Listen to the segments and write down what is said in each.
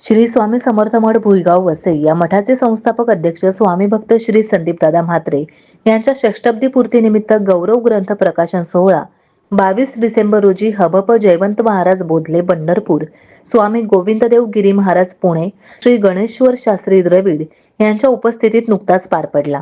श्री स्वामी समर्थ मठ भुईगाव वसई या मठाचे संस्थापक अध्यक्ष स्वामी भक्त श्री संदीपदादा म्हात्रे यांच्या षष्टब्दी पूर्तीनिमित्त गौरव ग्रंथ प्रकाशन सोहळा 22 डिसेंबर रोजी हबप जयवंत महाराज बोधले पंढरपूर, स्वामी गोविंददेव गिरी महाराज पुणे, श्री गणेश्वर शास्त्री द्रविड यांच्या उपस्थितीत नुकताच पार पडला।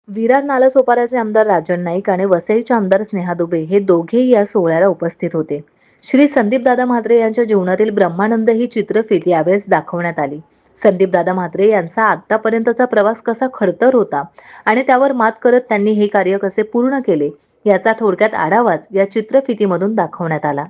विरार नालासोपाऱ्याचे आमदार राजन नाईक आणि वसईचे आमदार स्नेहा दुबे हे दोघेही या सोहळ्याला उपस्थित होते। श्री संदीपदादा म्हात्रे यांच्या जीवनातील ब्रह्मानंद ही चित्रफित यावेळेस दाखवण्यात आली। संदीपदादा म्हात्रे यांचा आतापर्यंतचा प्रवास कसा खडतर होता आणि त्यावर मात करत त्यांनी हे कार्य कसे पूर्ण केले याचा थोडक्यात आढावाच या चित्रफितीमधून दाखवण्यात आला।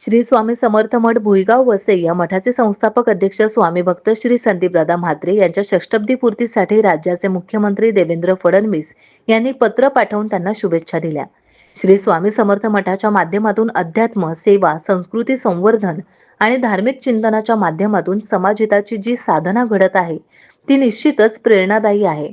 श्री स्वामी समर्थ मठ भुईगाव वसई या मठाचे संस्थापक अध्यक्ष स्वामी भक्त श्री संदीपदादा म्हात्रे यांच्या षष्टब्दी पूर्तीसाठी राज्याचे मुख्यमंत्री देवेंद्र फडणवीस यांनी पत्र पाठवून त्यांना शुभेच्छा दिल्या। श्री स्वामी समर्थ मठाच्या माध्यमातून अध्यात्म, सेवा, संस्कृती संवर्धन आणि धार्मिक चिंतनाच्या माध्यमातून समाजहिताची जी साधना घडत आहे ती निश्चितच प्रेरणादायी आहे।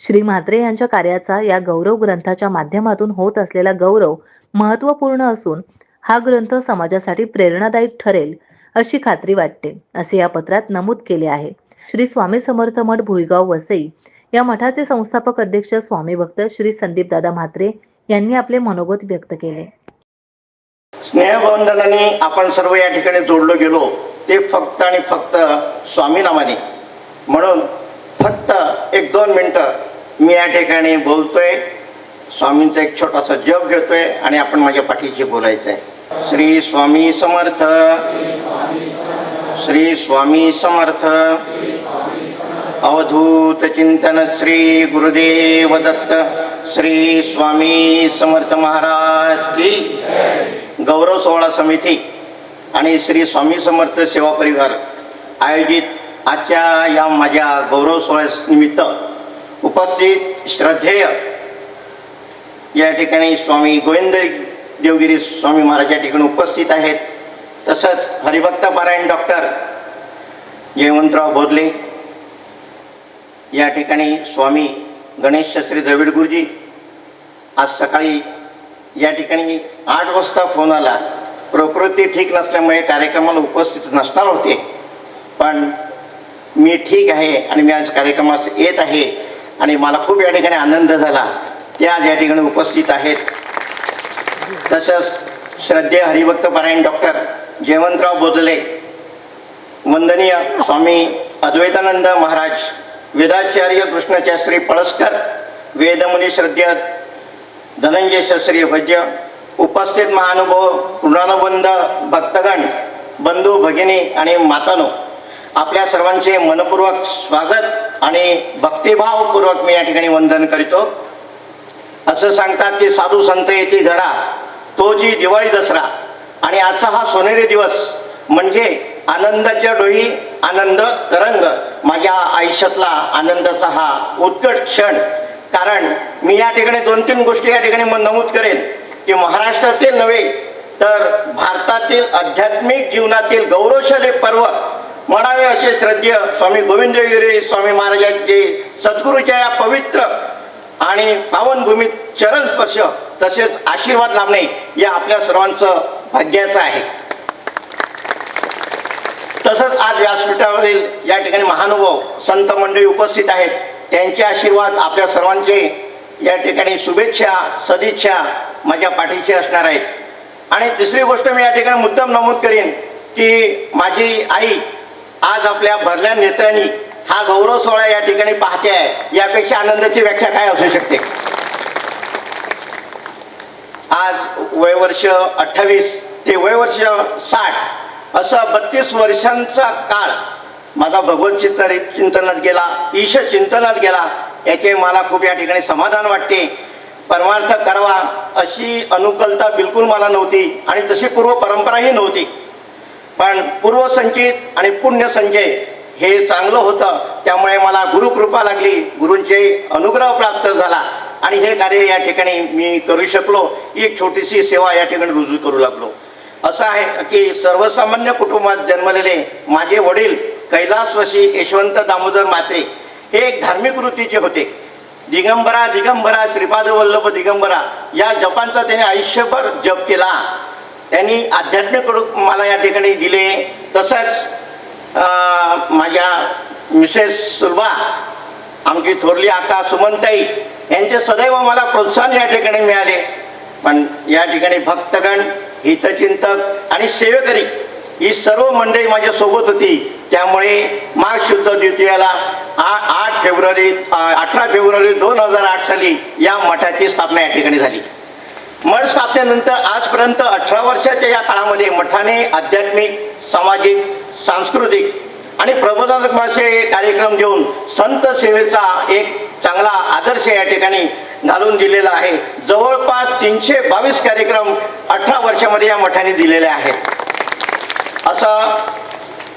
श्री म्हात्रे यांच्या कार्याचा या गौरव ग्रंथाच्या माध्यमातून होत असलेला गौरव महत्त्वपूर्ण असून हा ग्रंथ समाजासाठी प्रेरणादायी ठरेल अशी खात्री वाटते, असे या पत्रात नमूद केले आहे। श्री स्वामी समर्थ मठ भुईगाव वसई या मठाचे संस्थापक अध्यक्ष स्वामी भक्त श्री संदीपदादा म्हात्रे यांनी आपले मनोगत व्यक्त केले। स्नेहबंधनाने आपण सर्व या ठिकाणी जोडलो गेलो ते फक्त आणि फक्त स्वामी नामाने, म्हणून फक्त 1-2 मिनिटं मी या ठिकाणी बोलतोय, स्वामींचा एक छोटासा जप घेतोय आणि आपण माझ्या पाठीशी बोलायचं आहे। श्री स्वामी समर्थ, श्री स्वामी समर्थ। अवधूत चिंतन श्री गुरुदेव दत्त श्री स्वामी समर्थ महाराज की। गौरव सोहळा समिती आणि श्री स्वामी समर्थ सेवा परिवार आयोजित आजच्या या माझ्या गौरव सोहळ्यानिमित्त उपस्थित श्रद्धेय या ठिकाणी स्वामी गोविंद देवगिरी स्वामी महाराज या ठिकाणी उपस्थित आहेत। तसंच हरिभक्त पारायण डॉक्टर जयवंतराव बोधले या ठिकाणी, स्वामी गणेश शास्त्री द्रविड गुरुजी। आज सकाळी या ठिकाणी 8 वाजता फोन आला, प्रकृती ठीक नसल्यामुळे कार्यक्रमाला उपस्थित नसणार होते, पण मी ठीक आहे आणि मी आज कार्यक्रमास येत आहे आणि मला खूप या ठिकाणी आनंद झाला, ते आज या ठिकाणी उपस्थित आहेत। तसंच श्रद्धेय हरिभक्त पारायण डॉक्टर जयवंतराव बोधले, वंदनीय स्वामी अद्वैतानंद महाराज, वेदाचार्य कृष्णशास्त्री पळसकर, वेदमुनी श्रद्धेय धनंजय शास्त्री भज्य, उपस्थित महानुभाव, ऋणानुबंध भक्तगण, बंधू भगिनी आणि मातानो, आपल्या सर्वांचे मनपूर्वक स्वागत आणि भक्तिभावपूर्वक मी या ठिकाणी वंदन करीतो। असं सांगतात की साधू संत येती घरा, तो जी दिवाळी दसरा, आणि आजचा हा सोनेरी दिवस म्हणजे आनंदाच्या डोही आनंद तरंग, माझ्या आयुष्यातला आनंदाचा हा उत्कट क्षण। कारण मी या ठिकाणी 2-3 गोष्टी या ठिकाणी नमूद करेन की महाराष्ट्रातील नव्हे तर भारतातील आध्यात्मिक जीवनातील गौरवशाली पर्व म्हणावे असे श्रद्धेय स्वामी गोविंदगिरी स्वामी महाराजांचे सद्गुरूच्या या पवित्र आणि पावनभूमीत चरण स्पर्श तसेच आशीर्वाद लाभणे या आपल्या सर्वांचं भाग्याचं आहे। तसंच आज व्यासपीठावरील या ठिकाणी महानुभाव संत मंडळी उपस्थित आहेत, त्यांचे आशीर्वाद आपल्या सर्वांचे या ठिकाणी शुभेच्छा सदिच्छा माझ्या पाठीशी असणार आहेत। आणि तिसरी गोष्ट मी या ठिकाणी मुद्दाम नमूद करेन की माझी आई आज आपल्या भरल्या नेत्रांनी हा गौरव सोहळा या ठिकाणी पाहते आहे, यापेक्षा आनंदाची व्याख्या काय असू शकते। आज वयवर्ष 28 ते वयवर्ष 60 असं 32 वर्षांचा काळ माझा भगवत चिंतनात गेला, ईश चिंतनात गेला, याचे मला खूप या ठिकाणी समाधान वाटते। परमार्थ करावा अशी अनुकूलता बिलकुल मला नव्हती आणि तशी पूर्व परंपराही नव्हती, पण पूर्वसंचित आणि पुण्यसंचय हे चांगलं होतं, त्यामुळे मला गुरुकृपा लागली, गुरूंचे अनुग्रह प्राप्त झाला आणि हे कार्य या ठिकाणी मी करू शकलो, एक छोटीशी सेवा या ठिकाणी रुजू करू लागलो। असं आहे की सर्वसामान्य कुटुंबात जन्मलेले माझे वडील कैलासवासी यशवंत दामोदर म्हात्रे हे एक धार्मिक वृत्तीचे होते। दिगंबरा दिगंबरा श्रीपाद वल्लभ दिगंबरा या जपांचा त्यांनी आयुष्यभर जप केला, त्यांनी आध्यात्मिक मला या ठिकाणी दिले। तसंच माझ्या मिसेस सुलभा, आमची थोरली आका सुमनताई यांचे सदैव मला प्रोत्साहन या ठिकाणी मिळाले. पण या ठिकाणी भक्तगण, हितचिंतक आणि सेवेकरी ही सर्व मंडळी माझ्यासोबत होती. त्यामुळे माघ शुद्ध द्वितीयाला 18 फेब्रुवारी 2008 साली या मठाची स्थापना या ठिकाणी झाली. मठ स्थापनेनंतर आजपर्यंत 18 वर्षाच्या या काळामध्ये मठाने आध्यात्मिक, सामाजिक, सांस्कृतिक आणि प्रबोधनात्मक असे कार्यक्रम देऊन संत सेवेचा एक चांगला आदर्श या ठिकाणी घालून दिलेला आहे. जवळपास 322 कार्यक्रम 18 वर्षामध्ये या मठाने दिलेले आहेत. असं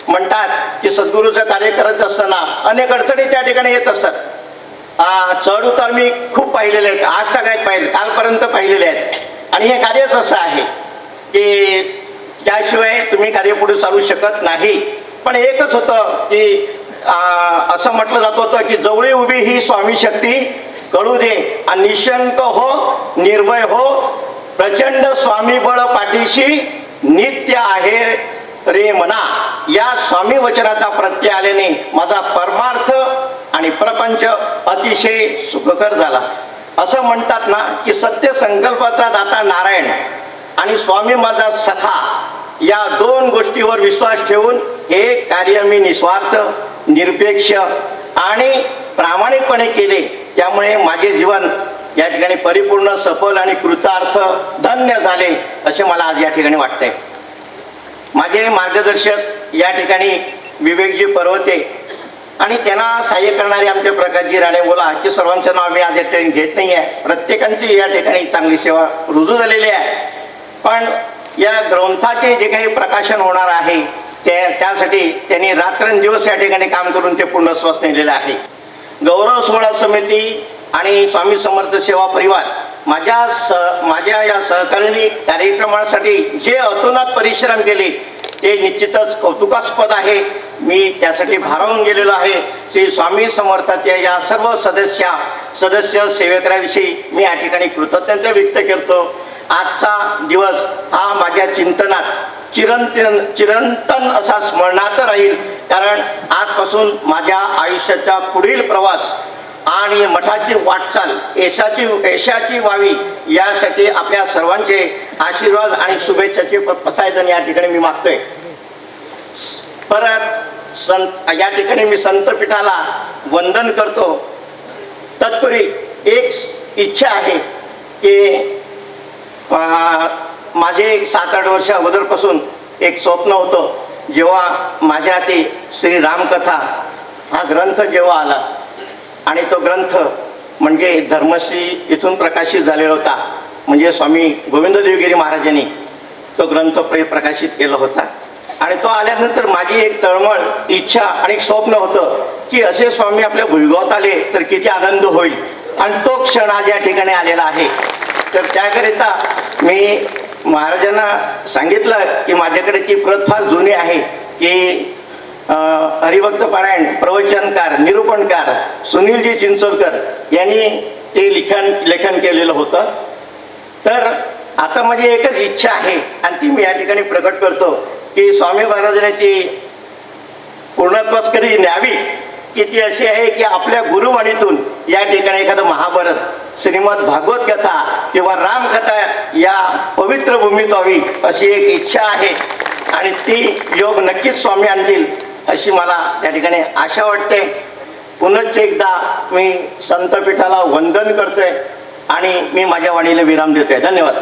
म्हणतात की सद्गुरूचं कार्य करत असताना अनेक अडचणी त्या ठिकाणी येत असतात. चढ उतार मी खूप पाहिलेले आहेत, आज तक आहेत, पाहिले कालपर्यंत पाहिलेले आहेत. आणि हे कार्यच असं आहे की त्याशिवाय तुम्ही कार्य पुढे चालू शकत नाही. पण एकच होतं की असं म्हटलं जात होतं की जवळी उभी ही स्वामी शक्ती कळू दे आणि निशंक हो, निर्भय हो, प्रचंड स्वामी बळ पाठीशी नित्य आहे रे मना. या स्वामी वचनाचा प्रत्यय आल्याने माझा परमार्थ आणि प्रपंच अतिशय सुखकर झाला. असं म्हणतात ना की सत्य संकल्पाचा दाता नारायण आणि स्वामी माझा सखा, या दोन गोष्टीवर विश्वास ठेवून हे कार्य मी निस्वार्थ, निरपेक्ष आणि प्रामाणिकपणे केले. त्यामुळे माझे जीवन या ठिकाणी परिपूर्ण, सफल आणि कृतार्थ, धन्य झाले असे मला आज या ठिकाणी वाटते. माझे मार्गदर्शक या ठिकाणी विवेकजी पर्वते आणि त्यांना सहाय्य करणारे आमचे प्रकाशजी राणेबोला, की सर्वांचं नाव मी आज या ठिकाणी घेत नाही आहे. प्रत्येकांची या ठिकाणी चांगली सेवा रुजू झालेली आहे. पण या ग्रंथाचे जे काही प्रकाशन होणार आहे त्यासाठी त्यांनी रात्रंदिवस या ठिकाणी काम करून ते पूर्णस्वास नेलेलं आहे. गौरव सोहळा समिती आणि स्वामी समर्थ सेवा परिवार माझ्या या सहकार्याने कार्यक्रमासाठी जे अतोनात परिश्रम केले ते निश्चितच कौतुकास्पद आहे. मी त्यासाठी भारावून गेलेलो आहे. श्री स्वामी समर्थाच्या या सर्व सदस्य सेवकांविषयी मी या ठिकाणी कृतज्ञता व्यक्त करतो. आजचा दिवस हा माझ्या चिंतनात चिरंतन असा स्मरणात राहील. कारण आजपासून माझ्या आयुष्याचा पुढील प्रवास आणि मठाची वाटचाल यशाची व्हावी यासाठी आपल्या सर्वांचे आशीर्वाद आणि शुभेच्छाचे पसायदान या ठिकाणी मी मागतोय. परत या ठिकाणी मी संतपीठाला वंदन करतो. तत्पूर्वी एक इच्छा आहे की माझे 7-8 वर्ष अगोदरपासून एक स्वप्न होतं. जेव्हा माझ्या हाती श्री रामकथा हा ग्रंथ जेव्हा आला आणि तो ग्रंथ म्हणजे धर्मश्री इथून प्रकाशित झालेला होता. म्हणजे स्वामी गोविंद देवगिरी महाराजांनी तो ग्रंथ प्रकाशित केला होता. आणि तो आल्यानंतर माझी एक तळमळ इच्छा आणि एक स्वप्न होतं की असे स्वामी आपल्या भुईगावात आले तर किती आनंद होईल. आणि तो क्षण आज या ठिकाणी आलेला आहे. तर त्याकरिता मी महाराजांना सांगितलं की माझ्याकडे ती प्रत फार जुनी आहे की हरिभक्त पारायण, प्रवचनकार, निरूपणकार सुनीलजी चिंचोलकर यांनी ते लेखन केलेलं होतं. तर आता माझी एकच इच्छा आहे आणि ती मी या ठिकाणी प्रकट करतो की स्वामी महाराजांनी ती पूर्णत्वास कधी न्यावी की ती अशी आहे की आपल्या गुरुवाणीतून या ठिकाणी एखादं महाभारत, श्रीमद भागवत कथा किंवा रामकथा या पवित्र भूमीत व्हावी अशी एक इच्छा आहे. आणि ती योग नक्कीच स्वामी आणतील अशी मला त्या ठिकाणी आशा वाटते. पुनश्च एकदा मी संतपीठाला वंदन करतोय आणि मी माझ्या वाणीला विराम देतोय. धन्यवाद.